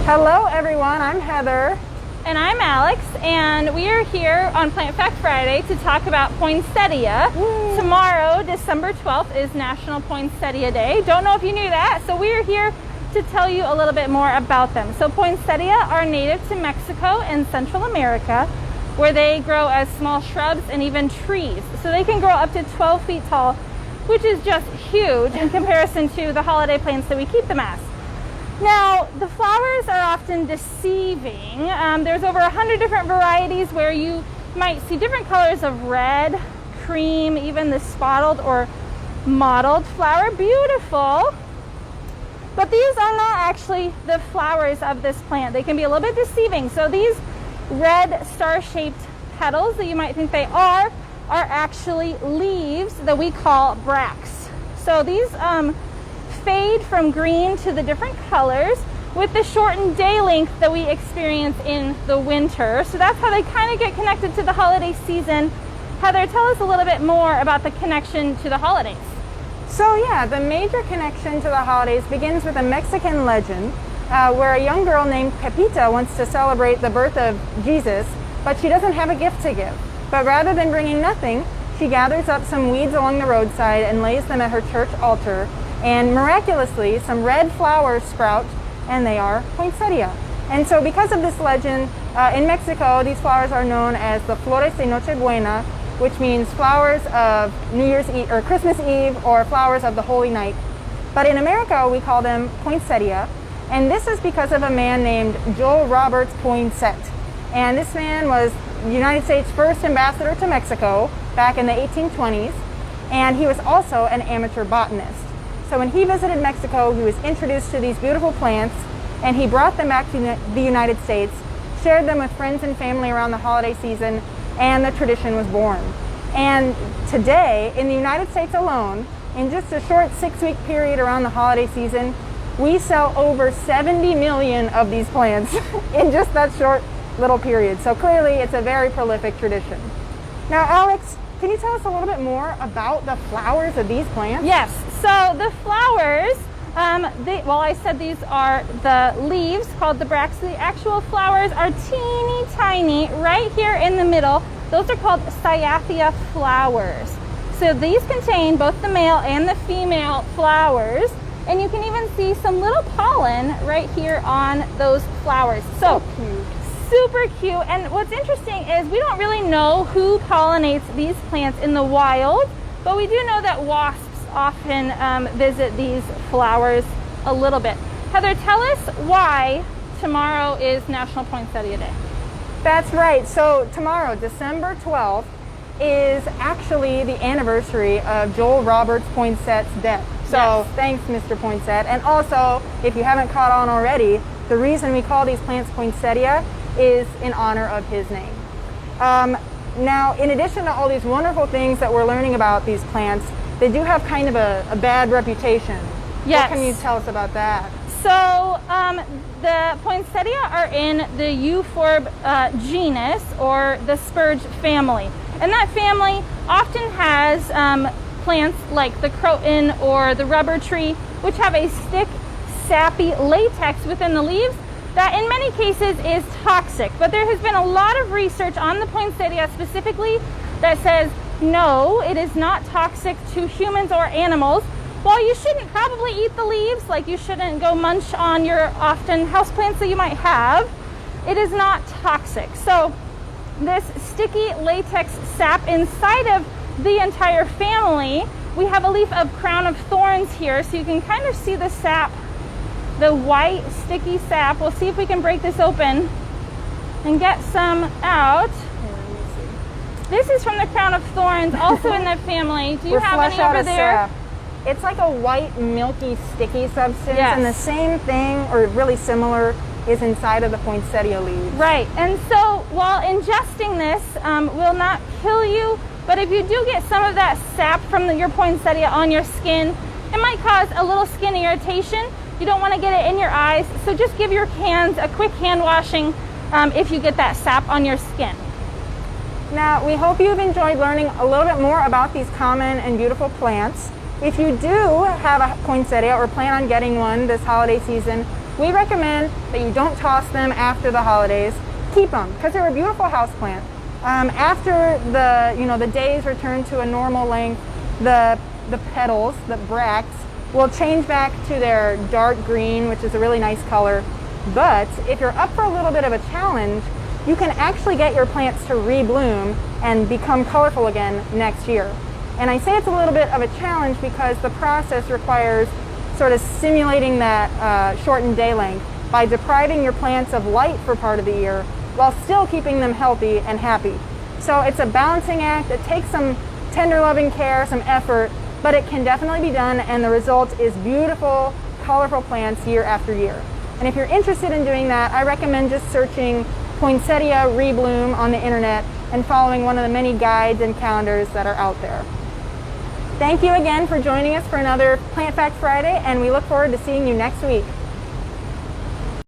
Hello everyone, I'm Heather. And I'm Alex, and we are here on Plant Fact Friday to talk about poinsettia. Woo. Tomorrow, December 12th, is National Poinsettia Day. Don't know if you knew that, so we are here to tell you a little bit more about them. So poinsettia are native to Mexico and Central America, where they grow as small shrubs and even trees. So they can grow up to 12 feet tall, which is just huge in comparison to the holiday plants that we keep them as. Now, the flowers are often deceiving. There's over 100 different varieties where you might see different colors of red, cream, even the spotted or mottled flower. Beautiful. But these are not actually the flowers of this plant. They can be a little bit deceiving. So these red star-shaped petals that you might think they are actually leaves that we call bracts. So these fade from green to the different colors with the shortened day length that we experience in the winter. So that's how they kind of get connected to the holiday season. Heather, tell us a little bit more about the connection to the holidays. So yeah, the major connection to the holidays begins with a Mexican legend where a young girl named Pepita wants to celebrate the birth of Jesus, but she doesn't have a gift to give. But rather than bringing nothing, she gathers up some weeds along the roadside and lays them at her church altar. And miraculously, some red flowers sprout, and they are poinsettia. And so because of this legend, in Mexico, these flowers are known as the Flores de Nochebuena, which means flowers of New Year's Eve or Christmas Eve, or flowers of the Holy Night. But in America, we call them poinsettia. And this is because of a man named Joel Roberts Poinsett. And this man was the United States' first ambassador to Mexico back in the 1820s. And he was also an amateur botanist. So when he visited Mexico, he was introduced to these beautiful plants, and he brought them back to the United States, shared them with friends and family around the holiday season, and the tradition was born. And today, in the United States alone, in just a short 6-week period around the holiday season, we sell over 70 million of these plants in just that short little period. So clearly, it's a very prolific tradition. Now, Alex, can you tell us a little bit more about the flowers of these plants? Yes, so the flowers, I said these are the leaves called the bracts. The actual flowers are teeny tiny right here in the middle. Those are called cyathea flowers. So these contain both the male and the female flowers, and you can even see some little pollen right here on those flowers. So cute. Super cute. And what's interesting is we don't really know who pollinates these plants in the wild, but we do know that wasps often visit these flowers a little bit. Heather, tell us why tomorrow is National Poinsettia Day. That's right. So tomorrow, December 12th, is actually the anniversary of Joel Roberts Poinsett's death. So yes. Thanks, Mr. Poinsett. And also, if you haven't caught on already, the reason we call these plants poinsettia is in honor of his name. Now, in addition to all these wonderful things that we're learning about these plants, they do have kind of a bad reputation. Yes. What can you tell us about that? So the poinsettia are in the Euphorb genus, or the spurge family. And that family often has plants like the croton or the rubber tree, which have a thick, sappy latex within the leaves that in many cases is toxic. But there has been a lot of research on the poinsettia specifically that says, no, it is not toxic to humans or animals. While you shouldn't probably eat the leaves, like you shouldn't go munch on your often houseplants that you might have, it is not toxic. So this sticky latex sap inside of the entire family, we have a leaf of crown of thorns here, so you can kind of see the sap, the white sticky sap. We'll see if we can break this open and get some out. This is from the crown of thorns, also in the family. Do you have any over there? Sap. It's like a white, milky, sticky substance, yes. And the same thing, or really similar, is inside of the poinsettia leaves. Right, and so while ingesting this will not kill you, but if you do get some of that sap from your poinsettia on your skin, it might cause a little skin irritation. You don't want to get it in your eyes, so just give your hands a quick hand washing if you get that sap on your skin. Now, we hope you've enjoyed learning a little bit more about these common and beautiful plants. If you do have a poinsettia or plan on getting one this holiday season, We recommend that you don't toss them after the holidays. Keep them because they're a beautiful houseplant. After the days return to a normal length, the petals, the bracts, will change back to their dark green, which is a really nice color. But if you're up for a little bit of a challenge, you can actually get your plants to rebloom and become colorful again next year. And I say it's a little bit of a challenge because the process requires sort of simulating that shortened day length by depriving your plants of light for part of the year while still keeping them healthy and happy. So it's a balancing act. It takes some tender loving care, some effort, but it can definitely be done, and the result is beautiful, colorful plants year after year. And if you're interested in doing that, I recommend just searching Poinsettia Rebloom on the internet and following one of the many guides and calendars that are out there. Thank you again for joining us for another Plant Fact Friday, and we look forward to seeing you next week.